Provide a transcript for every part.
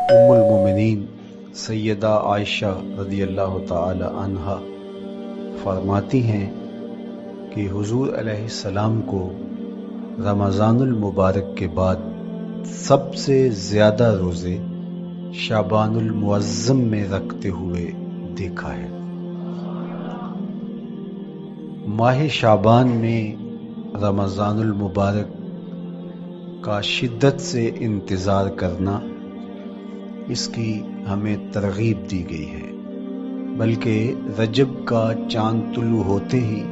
ام المومنین سیدہ عائشہ رضی اللہ تعالی عنہا فرماتی ہیں کہ حضور علیہ السلام کو رمضان المبارک کے بعد سب سے زیادہ روزے شعبان المعظم میں رکھتے ہوئے دیکھا ہے۔ ماہ شعبان میں رمضان المبارک کا شدت سے انتظار کرنا، اس کی ہمیں ترغیب دی گئی ہے، بلکہ رجب کا چاند طلوع ہوتے ہی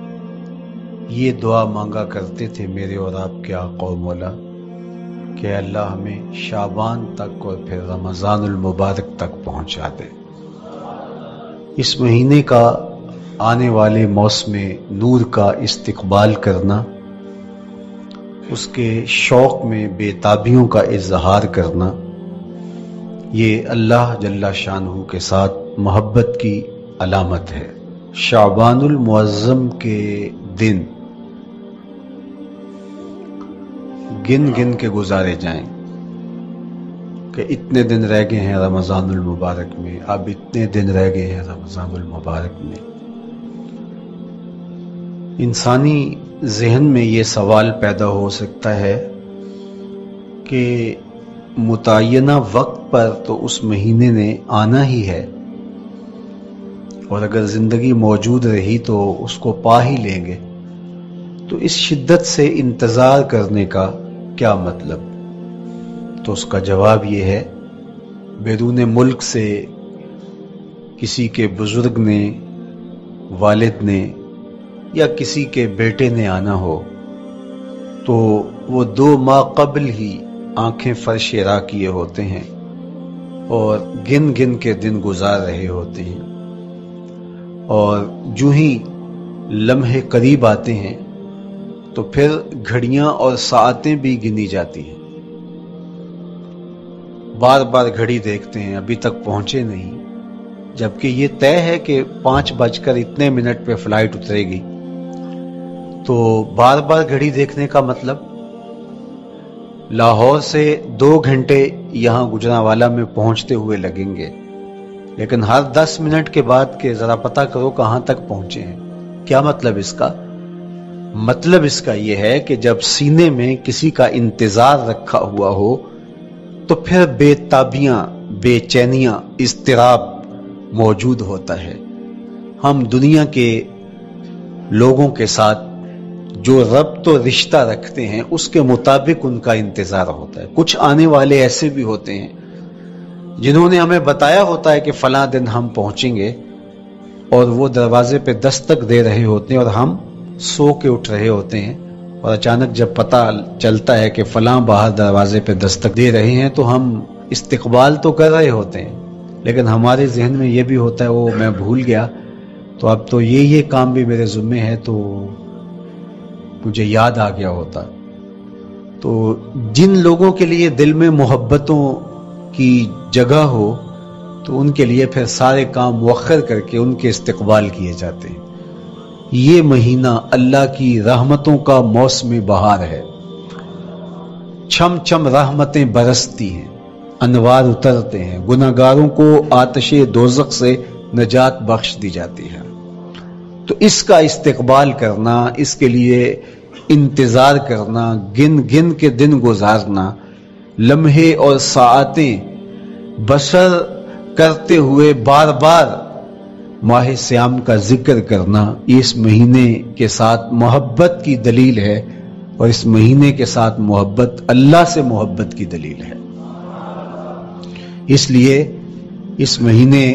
یہ دعا مانگا کرتے تھے میرے اور آپ کے آقا و مولا کہ اللہ ہمیں شعبان تک اور پھر رمضان المبارک تک پہنچا دے۔ اس مہینے کا آنے والے موسم نور کا استقبال کرنا، اس کے شوق میں بے تابیوں کا اظہار کرنا، یہ اللہ جل شانہ کے ساتھ محبت کی علامت ہے۔ شعبان المعظم کے دن گن گن کے گزارے جائیں کہ اتنے دن رہ گئے ہیں رمضان المبارک میں، اب اتنے دن رہ گئے ہیں رمضان المبارک میں۔ انسانی ذہن میں یہ سوال پیدا ہو سکتا ہے کہ متعینہ وقت پر تو اس مہینے نے آنا ہی ہے، اور اگر زندگی موجود رہی تو اس کو پا ہی لیں گے، تو اس شدت سے انتظار کرنے کا کیا مطلب؟ تو اس کا جواب یہ ہے، بیرون ملک سے کسی کے بزرگ نے، والد نے یا کسی کے بیٹے نے آنا ہو تو وہ 2 ماہ قبل ہی آنکھیں فرش راہ کیے ہوتے ہیں اور گن گن کے دن گزار رہے ہوتے ہیں، اور جو ہی لمحے قریب آتے ہیں تو پھر گھڑیاں اور ساعتیں بھی گنی جاتی ہیں۔ بار بار گھڑی دیکھتے ہیں، ابھی تک پہنچے نہیں، جبکہ یہ طے ہے کہ 5:02 پہ فلائٹ اترے گی۔ تو بار بار گھڑی دیکھنے کا مطلب لاہور سے 2 گھنٹے یہاں گجرانوالہ میں پہنچتے ہوئے لگیں گے، لیکن ہر 10 منٹ کے بعد کہ ذرا پتہ کرو کہاں تک پہنچے ہیں۔ کیا مطلب اس کا؟ مطلب اس کا یہ ہے کہ جب سینے میں کسی کا انتظار رکھا ہوا ہو تو پھر بے تابیاں، بے چینیاں، اضطراب موجود ہوتا ہے۔ ہم دنیا کے لوگوں کے ساتھ جو ربط و رشتہ رکھتے ہیں اس کے مطابق ان کا انتظار ہوتا ہے۔ کچھ آنے والے ایسے بھی ہوتے ہیں جنہوں نے ہمیں بتایا ہوتا ہے کہ فلاں دن ہم پہنچیں گے، اور وہ دروازے پہ دستک دے رہے ہوتے ہیں اور ہم سو کے اٹھ رہے ہوتے ہیں، اور اچانک جب پتہ چلتا ہے کہ فلاں باہر دروازے پہ دستک دے رہے ہیں تو ہم استقبال تو کر رہے ہوتے ہیں، لیکن ہمارے ذہن میں یہ بھی ہوتا ہے وہ میں بھول گیا، تو اب تو یہ کام بھی میرے ذمے ہے، تو مجھے یاد آ گیا ہوتا۔ تو جن لوگوں کے لیے دل میں محبتوں کی جگہ ہو تو ان کے لیے پھر سارے کام مؤخر کر کے ان کے استقبال کیے جاتے ہیں۔ یہ مہینہ اللہ کی رحمتوں کا موسم بہار ہے، چھم چھم رحمتیں برستی ہیں، انوار اترتے ہیں، گناہگاروں کو آتش دوزخ سے نجات بخش دی جاتی ہے۔ تو اس کا استقبال کرنا، اس کے لیے انتظار کرنا، گن گن کے دن گزارنا، لمحے اور ساعتیں بسر کرتے ہوئے بار بار ماہ سیام کا ذکر کرنا، اس مہینے کے ساتھ محبت کی دلیل ہے، اور اس مہینے کے ساتھ محبت اللہ سے محبت کی دلیل ہے۔ اس لیے اس مہینے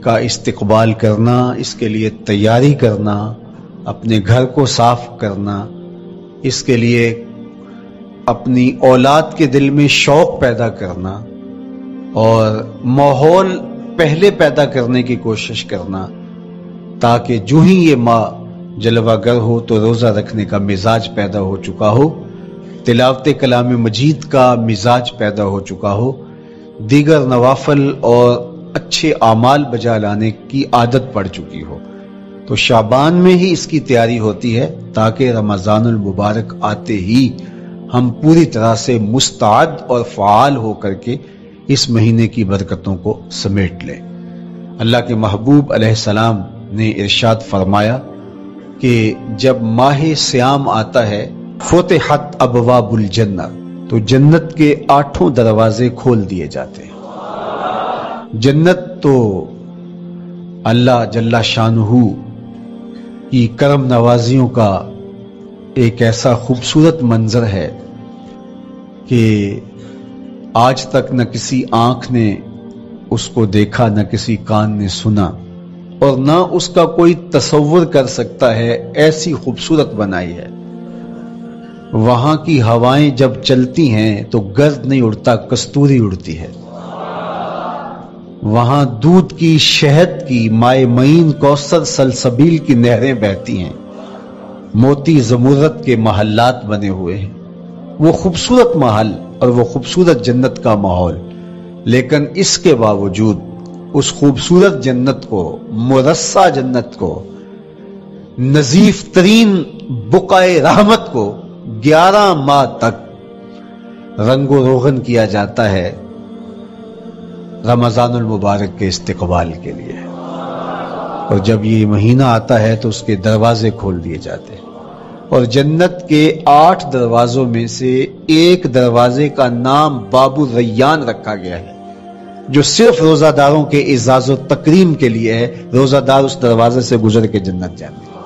کا استقبال کرنا، اس کے لیے تیاری کرنا، اپنے گھر کو صاف کرنا، اس کے لیے اپنی اولاد کے دل میں شوق پیدا کرنا اور ماحول پہلے پیدا کرنے کی کوشش کرنا، تاکہ جو ہی یہ ماہ جلوہ گر ہو تو روزہ رکھنے کا مزاج پیدا ہو چکا ہو، تلاوت کلام مجید کا مزاج پیدا ہو چکا ہو، دیگر نوافل اور اچھے اعمال بجا لانے کی عادت پڑ چکی ہو۔ تو شعبان میں ہی اس کی تیاری ہوتی ہے تاکہ رمضان المبارک آتے ہی ہم پوری طرح سے مستعد اور فعال ہو کر کے اس مہینے کی برکتوں کو سمیٹ لیں۔ اللہ کے محبوب علیہ السلام نے ارشاد فرمایا کہ جب ماہ سیام آتا ہے فتحت ابواب الجنہ، تو جنت کے 8 دروازے کھول دیے جاتے ہیں۔ جنت تو اللہ جل شانہ کی کرم نوازیوں کا ایک ایسا خوبصورت منظر ہے کہ آج تک نہ کسی آنکھ نے اس کو دیکھا، نہ کسی کان نے سنا، اور نہ اس کا کوئی تصور کر سکتا ہے، ایسی خوبصورت بنائی ہے۔ وہاں کی ہوائیں جب چلتی ہیں تو گرد نہیں اڑتا، کستوری اڑتی ہے۔ وہاں دودھ کی، شہد کی، مائع معین، کوثر، سلسبیل کی نہریں بہتی ہیں۔ موتی زمرد کے محلات بنے ہوئے ہیں۔ وہ خوبصورت محل اور وہ خوبصورت جنت کا ماحول، لیکن اس کے باوجود اس خوبصورت جنت کو، مرصع جنت کو، نظیف ترین بقعۂ رحمت کو 11 ماہ تک رنگ و روغن کیا جاتا ہے رمضان المبارک کے استقبال کے لیے، اور جب یہ مہینہ آتا ہے تو اس کے دروازے کھول دیے جاتے ہیں، اور جنت کے 8 دروازوں میں سے ایک دروازے کا نام باب الریان رکھا گیا ہے، جو صرف روزہ داروں کے اعزاز و تکریم کے لیے ہے۔ روزہ دار اس دروازے سے گزر کے جنت جاتے ہیں۔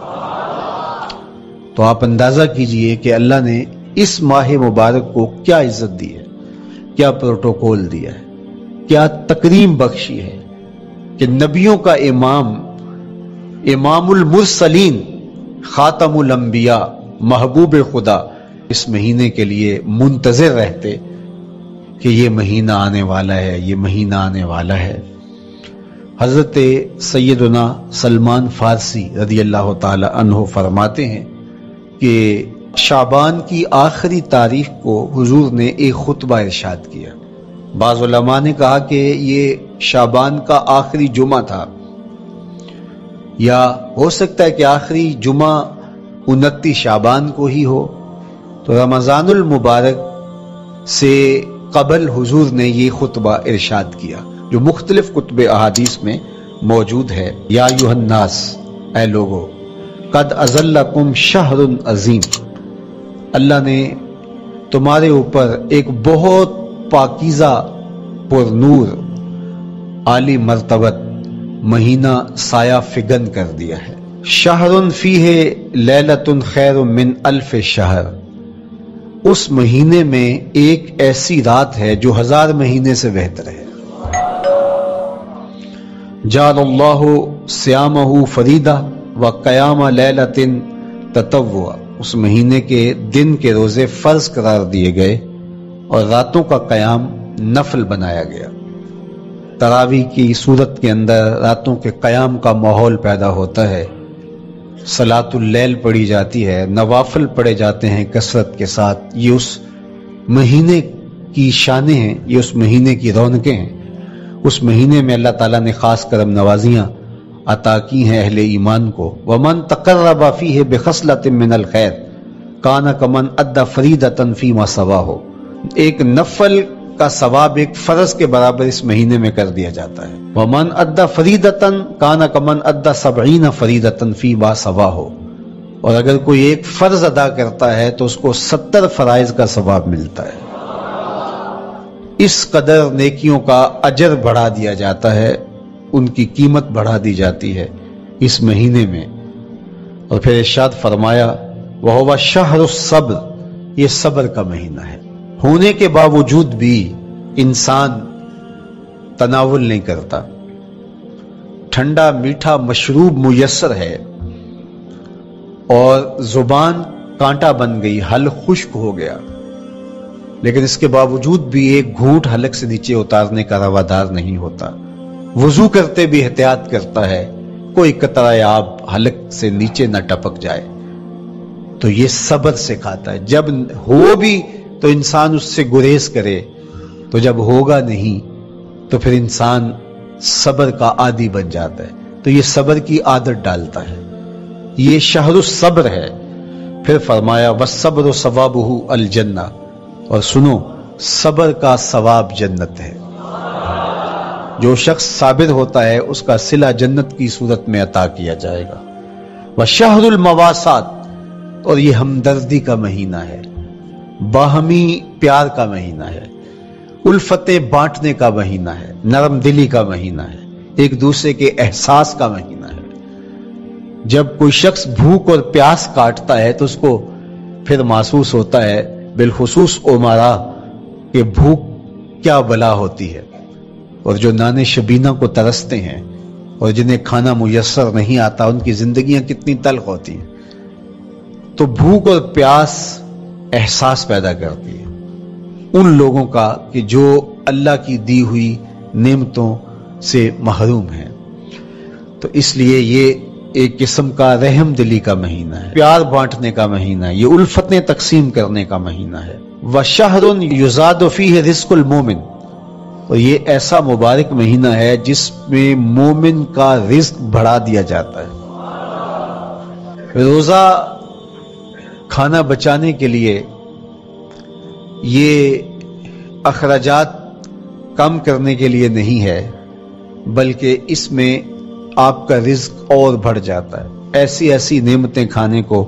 تو آپ اندازہ کیجئے کہ اللہ نے اس ماہ مبارک کو کیا عزت دی ہے، کیا پروٹوکول دیا ہے، کیا تکریم بخشی ہے کہ نبیوں کا امام، امام المرسلین، خاتم الانبیاء، محبوب خدا اس مہینے کے لیے منتظر رہتے کہ یہ مہینہ آنے والا ہے، یہ مہینہ آنے والا ہے۔ حضرت سیدنا سلمان فارسی رضی اللہ تعالی عنہ فرماتے ہیں کہ شعبان کی آخری تاریخ کو حضور نے ایک خطبہ ارشاد کیا۔ بعض علماء نے کہا کہ یہ شعبان کا آخری جمعہ تھا، یا ہو سکتا ہے کہ آخری جمعہ 29 شعبان کو ہی ہو۔ تو رمضان المبارک سے قبل حضور نے یہ خطبہ ارشاد کیا، جو مختلف کتب احادیث میں موجود ہے۔ یا ایھا الناس، اے لوگو، قد اظلکم شہر عظیم، اللہ نے تمہارے اوپر ایک بہت پاکیزہ، پر نور، عالی مرتبت مہینہ سایہ فگن کر دیا ہے۔ شہر فیہ لیلۃ خیر من الف شہر، اس مہینے میں ایک ایسی رات ہے جو 1000 مہینے سے بہتر ہے۔ جعل اللہ صیامہ فریدہ وقیام لیلۃ تطوع، اس مہینے کے دن کے روزے فرض قرار دیے گئے اور راتوں کا قیام نفل بنایا گیا۔ تراویح کی صورت کے اندر راتوں کے قیام کا ماحول پیدا ہوتا ہے، صلاۃ اللیل پڑھی جاتی ہے، نوافل پڑھے جاتے ہیں کثرت کے ساتھ۔ یہ اس مہینے کی شانیں ہیں، یہ اس مہینے کی رونقیں ہیں۔ اس مہینے میں اللہ تعالیٰ نے خاص کرم نوازیاں عطا کی ہیں اہل ایمان کو۔ وَمَن تَقَرَّبَ فِيهِ بِخَصْلَةٍ مِّنَ الْخَيْرِ كَانَ كَمَنْ أَدَّى فَرِيضَةً فِيمَا سَوَاهُ، ایک نفل کا ثواب ایک فرض کے برابر اس مہینے میں کر دیا جاتا ہے۔ وَمَنْ أَدَّى فَرِيضَةً كَانَ كَمَنْ أَدَّى 70 فَرِيضَةً فِيمَا سَوَاهُ، اور اگر کوئی ایک فرض ادا کرتا ہے تو اس کو 70 فرائض کا ثواب ملتا ہے۔ اس قدر نیکیوں کا اجر بڑھا دیا جاتا ہے، ان کی قیمت بڑھا دی جاتی ہے اس مہینے میں۔ اور پھر ارشاد فرمایا وَهُوَ شَهْرُ الصَّبْرِ، یہ صبر کا مہینہ ہے۔ ہونے کے باوجود بھی انسان تناول نہیں کرتا، ٹھنڈا میٹھا مشروب میسر ہے اور زبان کانٹا بن گئی، حلق خشک ہو گیا، لیکن اس کے باوجود بھی ایک گھونٹ حلق سے نیچے اتارنے کا روادار نہیں ہوتا۔ وضو کرتے بھی احتیاط کرتا ہے، کوئی قطرہ آب حلق سے نیچے نہ ٹپک جائے۔ تو یہ صبر سکھاتا ہے، جب ہو بھی تو انسان اس سے گریز کرے، تو جب ہوگا نہیں تو پھر انسان صبر کا عادی بن جاتا ہے، تو یہ صبر کی عادت ڈالتا ہے۔ یہ شہر الصبر ہے۔ پھر فرمایا والصبر ثوابہ الجنہ، اور سنو، صبر کا ثواب جنت ہے۔ جو شخص صابر ہوتا ہے اس کا صلہ جنت کی صورت میں عطا کیا جائے گا۔ وشہر المواسات، اور یہ ہمدردی کا مہینہ ہے، باہمی پیار کا مہینہ ہے، الفتیں بانٹنے کا مہینہ ہے، نرم دلی کا مہینہ ہے، ایک دوسرے کے احساس کا مہینہ ہے۔ جب کوئی شخص بھوک اور پیاس کاٹتا ہے تو اس کو پھر محسوس ہوتا ہے، بالخصوص امراء، کہ بھوک کیا بلا ہوتی ہے، اور جو نان شبینہ کو ترستے ہیں اور جنہیں کھانا میسر نہیں آتا ان کی زندگیاں کتنی تلخ ہوتی ہیں۔ تو بھوک اور پیاس احساس پیدا کرتی ہے ان لوگوں کا کہ جو اللہ کی دی ہوئی نعمتوں سے محروم ہیں۔ تو اس لیے یہ ایک قسم کا رحم دلی کا مہینہ ہے، پیار بانٹنے کا مہینہ ہے، یہ الفتیں تقسیم کرنے کا مہینہ ہے۔ وَشَهْرٌ يُزَادُ فِيهِ رِزْقُ الْمُؤْمِنِ، اور یہ ایسا مبارک مہینہ ہے جس میں مومن کا رزق بڑھا دیا جاتا ہے۔ روزہ کھانا بچانے کے لیے، یہ اخراجات کم کرنے کے لیے نہیں ہے، بلکہ اس میں آپ کا رزق اور بڑھ جاتا ہے۔ ایسی ایسی نعمتیں کھانے کو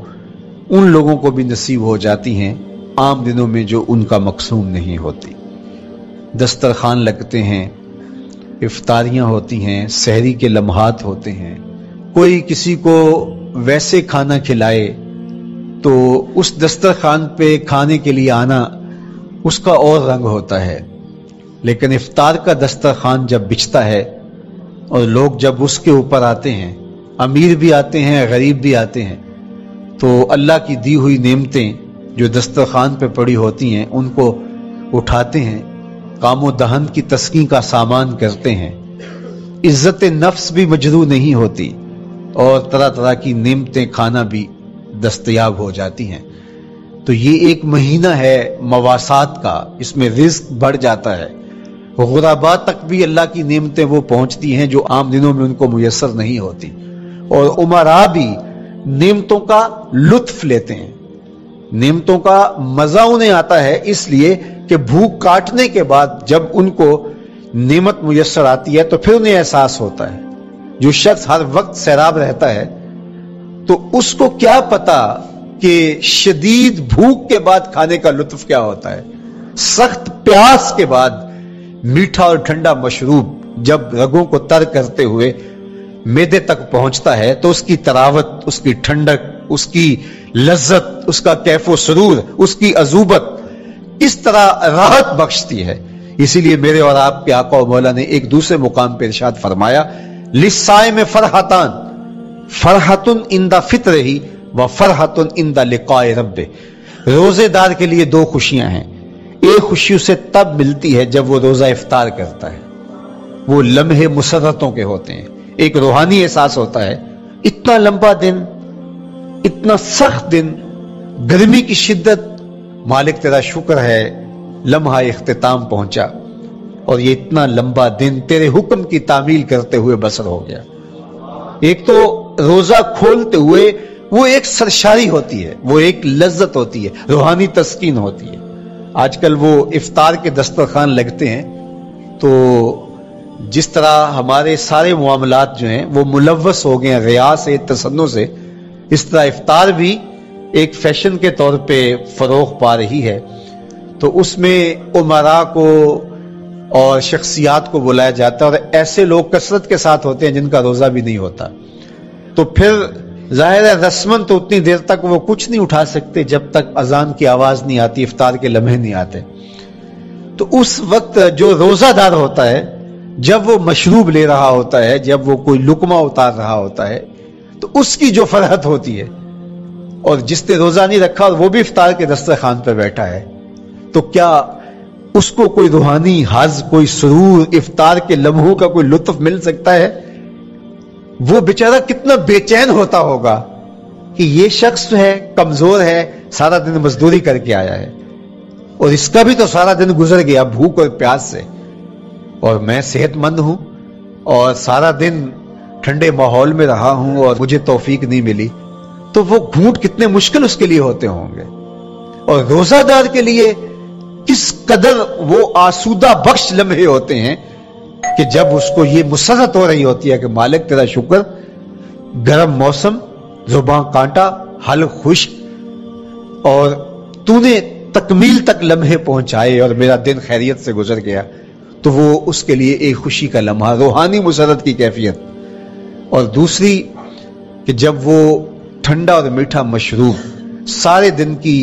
ان لوگوں کو بھی نصیب ہو جاتی ہیں عام دنوں میں جو ان کا مقسوم نہیں ہوتی۔ دسترخوان لگتے ہیں، افطاریاں ہوتی ہیں، سحری کے لمحات ہوتے ہیں، کوئی کسی کو ویسے کھانا کھلائے تو اس دسترخوان پہ کھانے کے لیے آنا اس کا اور رنگ ہوتا ہے۔ لیکن افطار کا دسترخوان جب بچھتا ہے اور لوگ جب اس کے اوپر آتے ہیں، امیر بھی آتے ہیں، غریب بھی آتے ہیں، تو اللہ کی دی ہوئی نعمتیں جو دسترخوان پہ پڑی ہوتی ہیں ان کو اٹھاتے ہیں، کام و دہن کی تسکین کا سامان کرتے ہیں، عزت نفس بھی مجروح نہیں ہوتی اور طرح طرح کی نعمتیں کھانا بھی دستیاب ہو جاتی ہیں۔ تو یہ ایک مہینہ ہے مواسات کا، اس میں رزق بڑھ جاتا ہے، غرباء تک بھی اللہ کی نعمتیں وہ پہنچتی ہیں جو عام دنوں میں ان کو میسر نہیں ہوتی، اور امراء بھی نعمتوں کا لطف لیتے ہیں، نعمتوں کا مزہ انہیں آتا ہے، اس لیے کہ بھوک کاٹنے کے بعد جب ان کو نعمت میسر آتی ہے تو پھر انہیں احساس ہوتا ہے۔ جو شخص ہر وقت سیراب رہتا ہے تو اس کو کیا پتا کہ شدید بھوک کے بعد کھانے کا لطف کیا ہوتا ہے۔ سخت پیاس کے بعد میٹھا اور ٹھنڈا مشروب جب رگوں کو تر کرتے ہوئے معدے تک پہنچتا ہے تو اس کی تراوت، اس کی ٹھنڈک، اس کی لذت، اس کا کیف و سرور، اس کی عذوبت اس طرح راحت بخشتی ہے۔ اسی لیے میرے اور آپ کے آقا و مولا نے ایک دوسرے مقام پہ ارشاد فرمایا، لِلصَّائِمِ فَرْحَتَانِ فَرْحَةٌ عِندَ فِطْرِهِ وَفَرْحَةٌ عِندَ لِقَاءِ رَبِّهِ، روزے دار کے لیے دو خوشیاں ہیں، ایک خوشی اسے تب ملتی ہے جب وہ روزہ افطار کرتا ہے، وہ لمحے مسرتوں کے ہوتے ہیں، ایک روحانی احساس ہوتا ہے، اتنا لمبا دن، اتنا سخت دن، گرمی کی شدت، مالک تیرا شکر ہے لمحہ اختتام پہنچا اور یہ اتنا لمبا دن تیرے حکم کی تعمیل کرتے ہوئے بسر ہو گیا۔ ایک تو روزہ کھولتے ہوئے وہ ایک سرشاری ہوتی ہے، وہ ایک لذت ہوتی ہے، روحانی تسکین ہوتی ہے۔ آج کل وہ افطار کے دسترخوان لگتے ہیں تو جس طرح ہمارے سارے معاملات جو ہیں وہ ملوث ہو گئے ہیں ریا سے، تصنع سے، اس طرح افطار بھی ایک فیشن کے طور پہ فروغ پا رہی ہے۔ تو اس میں امراء کو اور شخصیات کو بلایا جاتا ہے اور ایسے لوگ کثرت کے ساتھ ہوتے ہیں جن کا روزہ بھی نہیں ہوتا، تو پھر ظاہر ہے رسمن تو اتنی دیر تک وہ کچھ نہیں اٹھا سکتے جب تک اذان کی آواز نہیں آتی، افطار کے لمحے نہیں آتے۔ تو اس وقت جو روزہ دار ہوتا ہے جب وہ مشروب لے رہا ہوتا ہے، جب وہ کوئی لقمہ اتار رہا ہوتا ہے، تو اس کی جو فرحت ہوتی ہے، اور جس نے روزہ نہیں رکھا اور وہ بھی افطار کے دسترخوان پہ بیٹھا ہے، تو کیا اس کو کوئی روحانی حظ، کوئی سرور، افطار کے لمحوں کا کوئی لطف مل سکتا ہے؟ وہ بیچارہ کتنا بے چین ہوتا ہوگا کہ یہ شخص ہے کمزور ہے، سارا دن مزدوری کر کے آیا ہے اور اس کا بھی تو سارا دن گزر گیا بھوک اور پیاس سے، اور میں صحت مند ہوں اور سارا دن ٹھنڈے ماحول میں رہا ہوں اور مجھے توفیق نہیں ملی، تو وہ گھونٹ کتنے مشکل اس کے لیے ہوتے ہوں گے۔ اور روزہ دار کے لیے کس قدر وہ آسودہ بخش لمحے ہوتے ہیں کہ جب اس کو یہ مسرت ہو رہی ہوتی ہے کہ مالک تیرا شکر، گرم موسم، زباں کانٹا، حلق خشک، اور تو نے تکمیل تک لمحے پہنچائے اور میرا دن خیریت سے گزر گیا، تو وہ اس کے لیے ایک خوشی کا لمحہ، روحانی مسرت کی کیفیت۔ اور دوسری کہ جب وہ ٹھنڈا اور میٹھا مشروب، سارے دن کی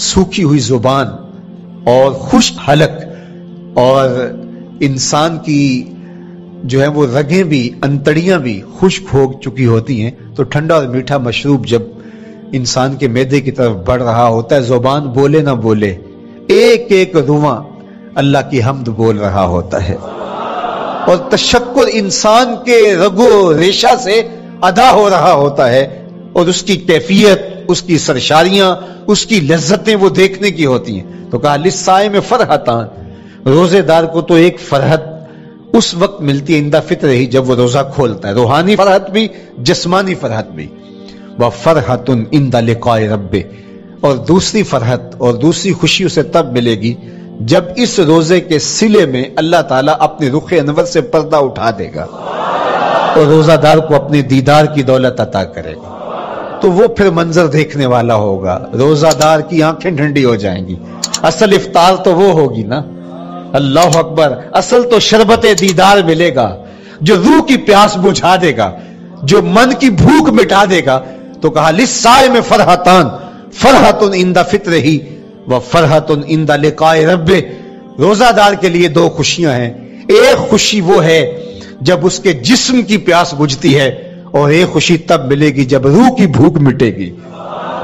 سوکھی ہوئی زبان اور خشک حلق، اور انسان کی جو ہے وہ رگیں بھی، انتڑیاں بھی خشک ہو چکی ہوتی ہیں، تو ٹھنڈا اور میٹھا مشروب جب انسان کے معدے کی طرف بڑھ رہا ہوتا ہے، زبان بولے نہ بولے، ایک ایک رواں اللہ کی حمد بول رہا ہوتا ہے، اور تشکر انسان کے رگو ریشہ سے ادا ہو رہا ہوتا ہے، اور اس کی کیفیت، اس کی سرشاریاں، اس کی لذتیں وہ دیکھنے کی ہوتی ہیں۔ تو کہا للصائم فرحتان، روزے دار کو تو ایک فرحت اس وقت ملتی ہے عند فطر ہی، جب وہ روزہ کھولتا ہے، روحانی فرحت بھی، جسمانی فرحت بھی۔ وفرحۃ عند لقاء رب، اور دوسری فرحت اور دوسری خوشی اسے تب ملے گی جب اس روزے کے صلے میں اللہ تعالیٰ اپنے رخ انور سے پردہ اٹھا دے گا اور روزہ دار کو اپنے دیدار کی دولت عطا کرے گا، تو وہ پھر منظر دیکھنے والا ہوگا، روزہ دار کی آنکھیں ٹھنڈی ہو جائیں گی۔ اصل افطار تو وہ ہوگی نا، اللہ اکبر، اصل تو شربت دیدار ملے گا جو روح کی پیاس بجھا دے گا، جو من کی بھوک مٹا دے گا۔ تو کہا للصائم فرحتان، فرحۃ عند فطرہ وفرحۃ عند لقاء رب، روزہ دار کے لیے دو خوشیاں ہیں، ایک خوشی وہ ہے جب اس کے جسم کی پیاس بجھتی ہے، اور ایک خوشی تب ملے گی جب روح کی بھوک مٹے گی،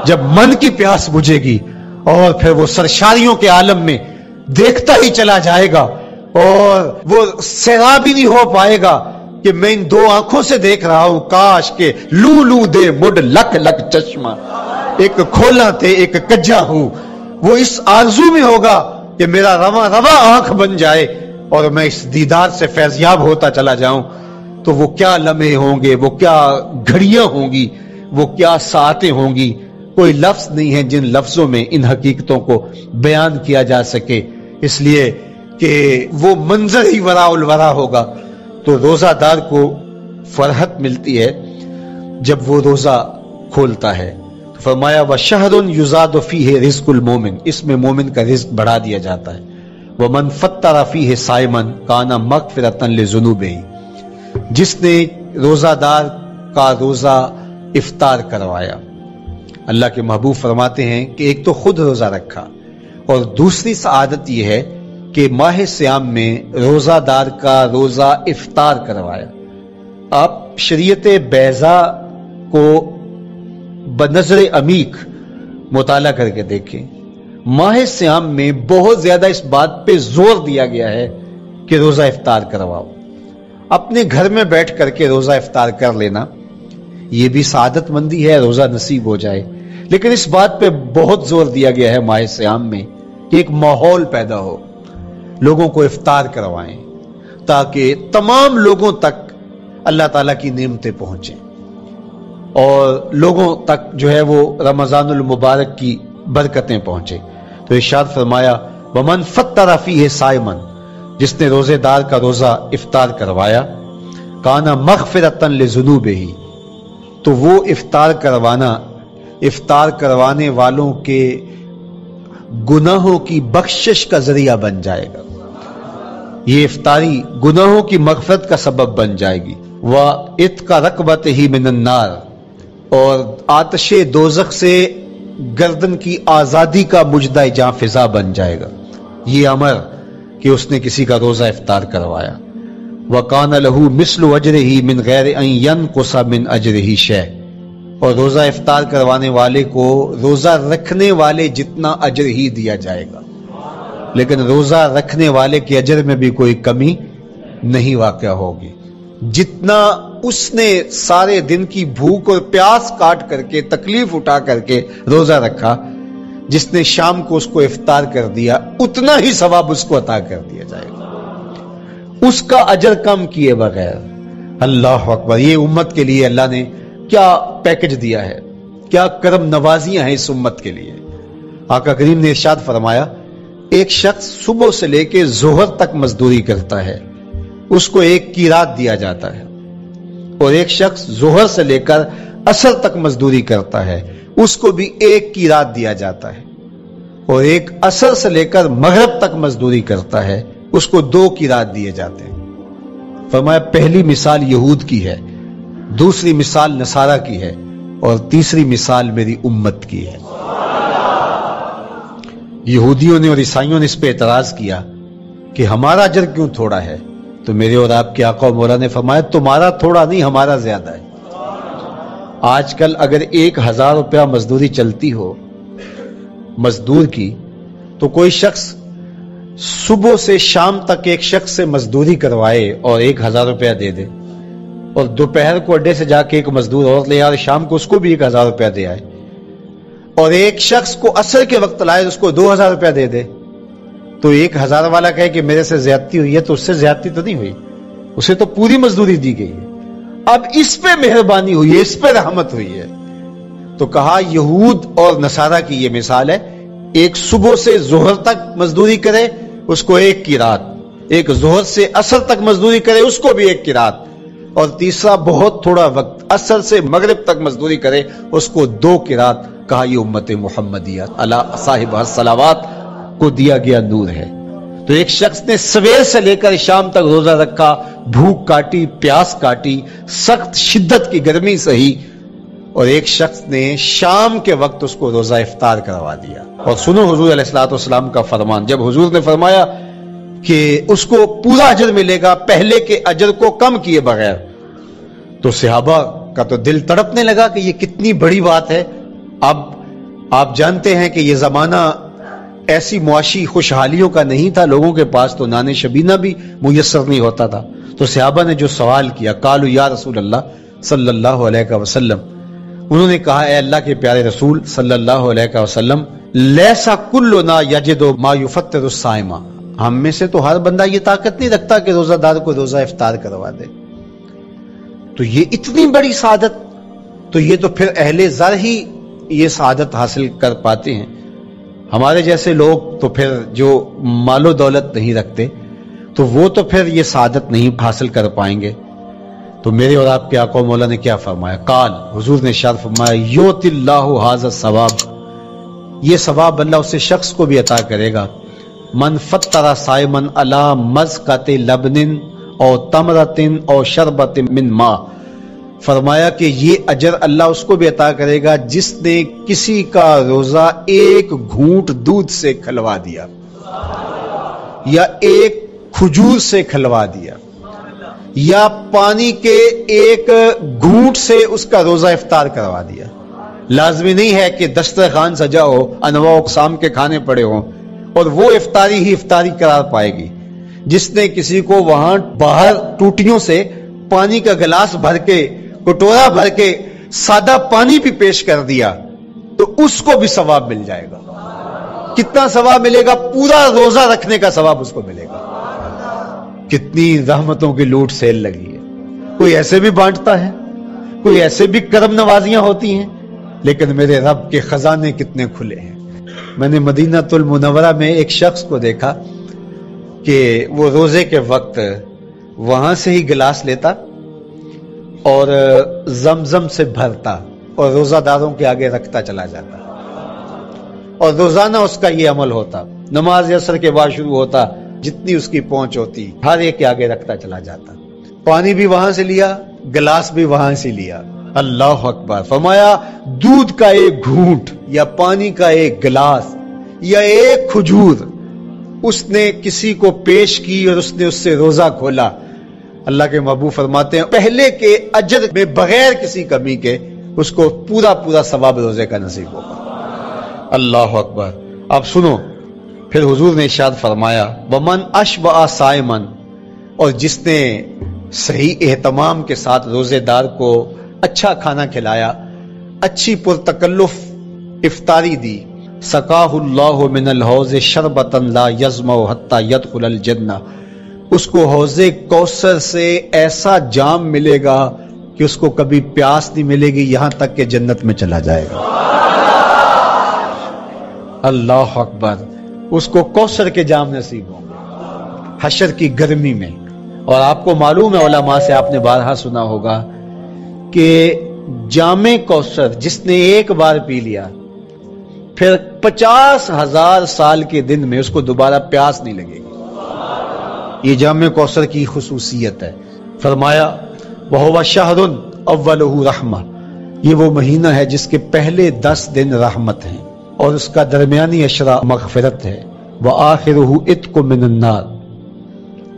جب من کی پیاس بجھے گی، اور پھر وہ سرشاریوں کے عالم میں دیکھتا ہی چلا جائے گا، اور وہ سیراب ہی نہیں ہو پائے گا کہ میں ان دو آنکھوں سے دیکھ رہا ہوں، کاش کے لو لو دے مڈ لک لک چشمہ، ایک کھولا تے ایک کجا ہوں۔ وہ اس آرزو میں ہوگا کہ میرا رواں رواں آنکھ بن جائے اور میں اس دیدار سے فیضیاب ہوتا چلا جاؤں۔ تو وہ کیا لمحے ہوں گے، وہ کیا گھڑیاں ہوں گی، وہ کیا ساعتیں ہوں گی، کوئی لفظ نہیں ہے جن لفظوں میں ان حقیقتوں کو بیان کیا جا سکے، اس لیے کہ وہ منظر ہی وراء الورا ہوگا۔ تو روزہ دار کو فرحت ملتی ہے جب وہ روزہ کھولتا ہے۔ فرمایا وَشَهْرٌ يُزَادُ فِيهِ رِزْقُ الْمُؤْمِنِ، اس میں مومن کا رزق بڑھا دیا جاتا ہے۔ وَمَنْ فَطَّرَ فِيهِ صَائِمًا كَانَ مَغْفِرَةً لِذُنُوبِهِ، جس نے روزہ دار کا روزہ افطار کروایا۔ اللہ کے محبوب فرماتے ہیں کہ ایک تو خود روزہ رکھا، اور دوسری سعادت یہ ہے کہ ماہ سیام میں روزہ دار کا روزہ افطار کروایا۔ آپ شریعت بیضاء کو بنظر عمیق مطالعہ کر کے دیکھیں، ماہ سیام میں بہت زیادہ اس بات پہ زور دیا گیا ہے کہ روزہ افطار کرواؤ۔ اپنے گھر میں بیٹھ کر کے روزہ افطار کر لینا یہ بھی سعادت مندی ہے، روزہ نصیب ہو جائے، لیکن اس بات پہ بہت زور دیا گیا ہے ماہ سیام میں کہ ایک ماحول پیدا ہو، لوگوں کو افطار کروائیں تاکہ تمام لوگوں تک اللہ تعالیٰ کی نعمتیں پہنچیں، اور لوگوں تک جو ہے وہ رمضان المبارک کی برکتیں پہنچے۔ تو ارشاد فرمایا وَمَنْ فَطَّرَ فِيهِ صَائِمًا، جس نے روزے دار کا روزہ افطار کروایا، کَانَ مَغْفِرَةً لِذُنُوبِهِ، تو وہ افطار کروانا افطار کروانے والوں کے گناہوں کی بخشش کا ذریعہ بن جائے گا، یہ افطاری گناہوں کی مغفرت کا سبب بن جائے گی۔ وَإِتْقَ رَقْبَتِهِ مِنَ النَّارِ، اور آتش دوزخ سے گردن کی آزادی کا مجدہ جاں فضا بن جائے گا یہ امر کہ اس نے کسی کا روزہ افطار کروایا۔ وَقَانَ لَهُ مِثْلُ أَجْرِهِ مِنْ غَيْرِ أَنْ يَنْقُصَ مِنْ أَجْرِهِ شَيْءٌ، اور روزہ افطار کروانے والے کو روزہ رکھنے والے جتنا اجر ہی دیا جائے گا، لیکن روزہ رکھنے والے کے اجر میں بھی کوئی کمی نہیں واقع ہوگی۔ جتنا اس نے سارے دن کی بھوک اور پیاس کاٹ کر کے تکلیف اٹھا کر کے روزہ رکھا، جس نے شام کو اس کو افطار کر دیا، اتنا ہی ثواب اس کو عطا کر دیا جائے گا، اس کا اجر کم کیے بغیر۔ اللہ اکبر، یہ امت کے لیے اللہ نے کیا پیکج دیا ہے، کیا کرم نوازیاں ہیں اس امت کے لیے۔ آقا کریم نے ارشاد فرمایا ایک شخص صبح سے لے کے ظہر تک مزدوری کرتا ہے، اس کو 1 قیراط دیا جاتا ہے، اور ایک شخص ظہر سے لے کر عصر تک مزدوری کرتا ہے، اس کو بھی 1 قیراط دیا جاتا ہے، اور ایک عصر سے لے کر مغرب تک مزدوری کرتا ہے، اس کو 2 قیراط دیے جاتے ہیں۔ فرمایا پہلی مثال یہود کی ہے، دوسری مثال نصارہ کی ہے، اور تیسری مثال میری امت کی ہے۔ یہودیوں نے اور عیسائیوں نے اس پہ اعتراض کیا کہ ہمارا اجر کیوں تھوڑا ہے؟ تو میرے اور آپ کے آقا و مولا نے فرمایا تمہارا تھوڑا نہیں، ہمارا زیادہ ہے۔ آج کل اگر 1000 روپیہ مزدوری چلتی ہو مزدور کی، تو کوئی شخص صبح سے شام تک ایک شخص سے مزدوری کروائے اور 1000 روپیہ دے دے، اور دوپہر کو اڈے سے جا کے ایک مزدور اور لے آئے، شام کو اس کو بھی 1000 روپیہ دے آئے، اور ایک شخص کو عصر کے وقت لائے اس کو 2000 روپیہ دے دے، تو 1000 والا کہے کہ میرے سے زیادتی ہوئی ہے، تو اس سے زیادتی تو نہیں ہوئی، اسے تو پوری مزدوری دی گئی ہے۔ اب اس پہ مہربانی ہوئی ہے، اس پہ رحمت ہوئی ہے۔ تو کہا یہود اور نصارہ کی یہ مثال ہے، ایک صبح سے ظہر تک مزدوری کرے اس کو 1 قیراط، ایک ظہر سے عصر تک مزدوری کرے اس کو بھی 1 قیراط، اور تیسرا بہت تھوڑا وقت عصر سے مغرب تک مزدوری کرے اس کو 2 قیراط۔ کہا یہ امت محمدیہ علی صاحب الصلوات کو دیا گیا نور ہے۔ تو ایک شخص نے سویر سے لے کر شام تک روزہ رکھا، بھوک کاٹی، پیاس کاٹی، سخت شدت کی گرمی سہی، اور ایک شخص نے شام کے وقت اس کو روزہ افطار کروا دیا۔ اور سنو حضور علیہ الصلوۃ والسلام کا فرمان، جب حضور نے فرمایا کہ اس کو پورا اجر ملے گا پہلے کے اجر کو کم کیے بغیر، تو صحابہ کا تو دل تڑپنے لگا کہ یہ کتنی بڑی بات ہے۔ اب آپ جانتے ہیں کہ یہ زمانہ ایسی معاشی خوشحالیوں کا نہیں تھا، لوگوں کے پاس تو نان شبینہ بھی میسر نہیں ہوتا تھا۔ تو صحابہ نے جو سوال کیا، قالوا یا رسول اللہ صلی اللہ علیہ وسلم، انہوں نے کہا اے اللہ کے پیارے رسول صلی اللہ علیہ وسلم، لیسا کلنا یجد ما یفطر الصائم، ہم میں سے تو ہر بندہ یہ طاقت نہیں رکھتا کہ روزہ دار کو روزہ افطار کروا دے۔ تو یہ اتنی بڑی سعادت، تو یہ تو پھر اہل زر ہی یہ سعادت حاصل کر پاتے ہیں، ہمارے جیسے لوگ تو پھر جو مال و دولت نہیں رکھتے تو وہ تو پھر یہ سعادت نہیں حاصل کر پائیں گے۔ تو میرے اور آپ کے آقا و مولا نے کیا فرمایا؟ قال، حضور نے ارشاد فرمایا یؤتی اللہ ھذا الثواب، یہ ثواب اللہ اسے شخص کو بھی عطا کرے گا، من فطر صائما علی مزقۃ لبن او تمرۃ او شربۃ من ماء، فرمایا کہ یہ اجر اللہ اس کو بھی عطا کرے گا جس نے کسی کا روزہ 1 گھونٹ دودھ سے کھلوا دیا، یا 1 کھجور سے کھلوا دیا، یا پانی کے 1 گھونٹ سے اس کا روزہ افطار کروا دیا۔ لازمی نہیں ہے کہ دسترخوان سجا ہو، انواع اقسام کے کھانے پڑے ہوں اور وہ افطاری ہی افطاری قرار پائے گی۔ جس نے کسی کو وہاں باہر ٹوٹیوں سے پانی کا گلاس بھر کے، کٹورا بھر کے سادہ پانی بھی پیش کر دیا تو اس کو بھی ثواب مل جائے گا۔ کتنا ثواب ملے گا؟ پورا روزہ رکھنے کا ثواب اس کو ملے گا۔ کتنی رحمتوں کی لوٹ سیل لگی ہے۔ کوئی ایسے بھی بانٹتا ہے، کوئی ایسے بھی کرم نوازیاں ہوتی ہیں، لیکن میرے رب کے خزانے کتنے کھلے ہیں۔ میں نے مدینہ المنورہ میں ایک شخص کو دیکھا کہ وہ روزے کے وقت وہاں سے ہی گلاس لیتا اور زمزم سے بھرتا اور روزہ داروں کے آگے رکھتا چلا جاتا، اور روزانہ اس کا یہ عمل ہوتا۔ نماز عصر کے بعد شروع ہوتا، جتنی اس کی پہنچ ہوتی ہر ایک کے آگے رکھتا چلا جاتا، پانی بھی وہاں سے لیا، گلاس بھی وہاں سے لیا۔ اللہ اکبر! فرمایا دودھ کا 1 گھونٹ یا پانی کا 1 گلاس یا 1 کھجور اس نے کسی کو پیش کی اور اس نے اس سے روزہ کھولا، اللہ کے محبوب فرماتے ہیں پہلے کے اجر میں بغیر کسی کمی کے اس کو پورا پورا ثواب روزے کا نصیب ہوگا۔ اللہ اکبر! اب سنو، پھر حضور نے ارشاد فرمایا ومن اشبع صائما، اور جس نے صحیح اہتمام کے ساتھ روزے دار کو اچھا کھانا کھلایا، اچھی پرتکلف افطاری دی، سقاہ اللہ من الحوض شربتا لا یظمأ حتی یدخل الجنہ، اس کو حوض کوثر سے ایسا جام ملے گا کہ اس کو کبھی پیاس نہیں ملے گی یہاں تک کہ جنت میں چلا جائے گا۔ اللہ اکبر! اس کو کوثر کے جام نصیب ہوں گے حشر کی گرمی میں، اور آپ کو معلوم ہے، علماء سے آپ نے بارہا سنا ہوگا کہ جام کوثر جس نے ایک بار پی لیا پھر 50,000 سال کے دن میں اس کو دوبارہ پیاس نہیں لگے گی۔ یہ جام کوثر کی خصوصیت ہے۔ فرمایا وَهُوَ شَهْرٌ أَوَّلُهُ رَحْمَةٌ، یہ وہ مہینہ ہے جس کے پہلے 10 دن رحمت ہیں اور اس کا درمیانی عشرہ مغفرت ہے، وَآخِرُهُ عِتْقٌ مِّنَ النَّارِ،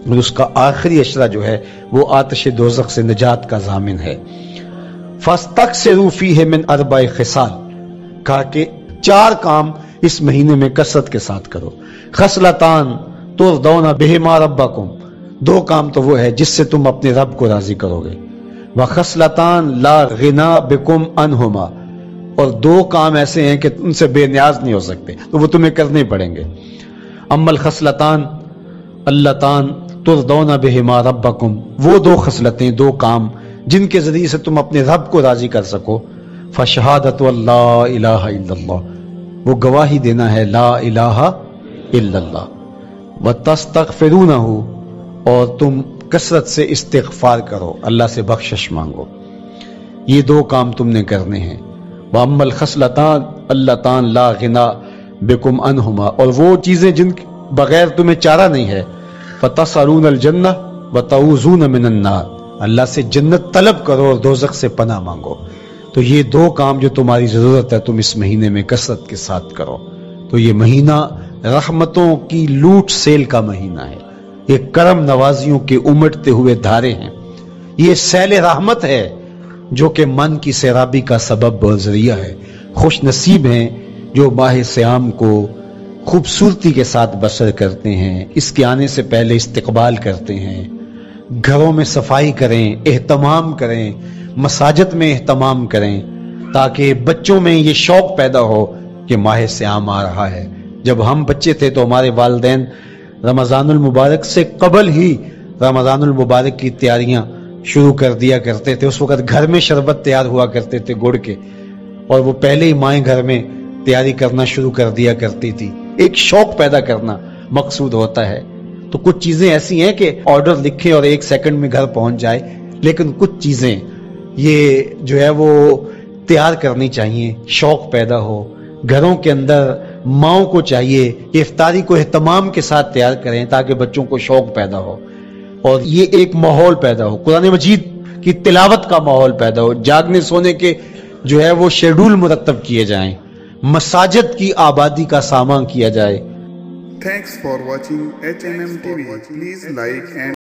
اور اس کا آخری عشرہ جو ہے وہ آتش دوزخ سے نجات کا ضامن ہے۔ فَاسْتَكْثِرُوا فِيهِ مِنْ أَرْبَعِ خِصَالٍ، کہا کہ 4 کام اس مہینے میں کثرت کے ساتھ کرو۔ خصلتان ترضون بہما ربکم، 2 کام تو وہ ہے جس سے تم اپنے رب کو راضی کرو گے۔ وخصلتان لا غنا بکم عنہما، اور 2 کام ایسے ہیں کہ ان سے بے نیاز نہیں ہو سکتے، تو وہ تمہیں کرنے پڑیں گے۔ اما الخصلتان اللتان ترضون بہما ربکم، وہ 2 خصلتیں، 2 کام جن کے ذریعے سے تم اپنے رب کو راضی کر سکو۔ فشہادت اللہ الہ الا اللہ، وہ گواہی دینا ہے لا الہ الا اللہ۔ وتستغفرونہ، اور تم کثرت سے استغفار کرو، اللہ سے بخشش مانگو۔ یہ 2 کام تم نے کرنے ہیں۔ وَأَمَّا الْخَصْلَتَانِ اللَّتَانِ لَا غِنَىٰ بِكُمْ عَنْهُمَا، اور وہ چیزیں جن بغیر تمہیں چارہ نہیں ہے۔ فَتَسْأَلُونَ الْجَنَّةَ وَتَعُوذُونَ مِنَ النَّارِ، اللہ سے جنت طلب کرو اور دوزخ سے پناہ مانگو۔ تو یہ 2 کام جو تمہاری ضرورت ہے تم اس مہینے میں کثرت کے ساتھ کرو۔ تو یہ مہینہ رحمتوں کی لوٹ سیل کا مہینہ ہے، یہ کرم نوازیوں کے امٹتے ہوئے دھارے ہیں، یہ سیل رحمت ہے جو کہ من کی سیرابی کا سبب اور ذریعہ ہے۔ خوش نصیب ہیں جو ماہ صیام کو خوبصورتی کے ساتھ بسر کرتے ہیں، اس کے آنے سے پہلے استقبال کرتے ہیں، گھروں میں صفائی کریں، اہتمام کریں، مساجد میں اہتمام کریں، تاکہ بچوں میں یہ شوق پیدا ہو کہ ماہ صیام آ رہا ہے۔ جب ہم بچے تھے تو ہمارے والدین رمضان المبارک سے قبل ہی رمضان المبارک کی تیاریاں شروع کر دیا کرتے تھے۔ اس وقت گھر میں شربت تیار ہوا کرتے تھے گڑ کے، اور وہ پہلے ہی مائیں گھر میں تیاری کرنا شروع کر دیا کرتی تھی۔ ایک شوق پیدا کرنا مقصود ہوتا ہے۔ تو کچھ چیزیں ایسی ہیں کہ آرڈر لکھیں اور 1 سیکنڈ میں گھر پہنچ جائے، لیکن کچھ چیزیں یہ جو ہے وہ تیار کرنی چاہیے، شوق پیدا ہو گھروں کے اندر۔ ماؤں کو چاہیے کہ افطاری کو اہتمام کے ساتھ تیار کریں تاکہ بچوں کو شوق پیدا ہو، اور یہ ایک ماحول پیدا ہو، قرآن مجید کی تلاوت کا ماحول پیدا ہو، جاگنے سونے کے جو ہے وہ شیڈول مرتب کیے جائیں، مساجد کی آبادی کا سامان کیا جائے۔ Thanks for watching HNM TV. Please like and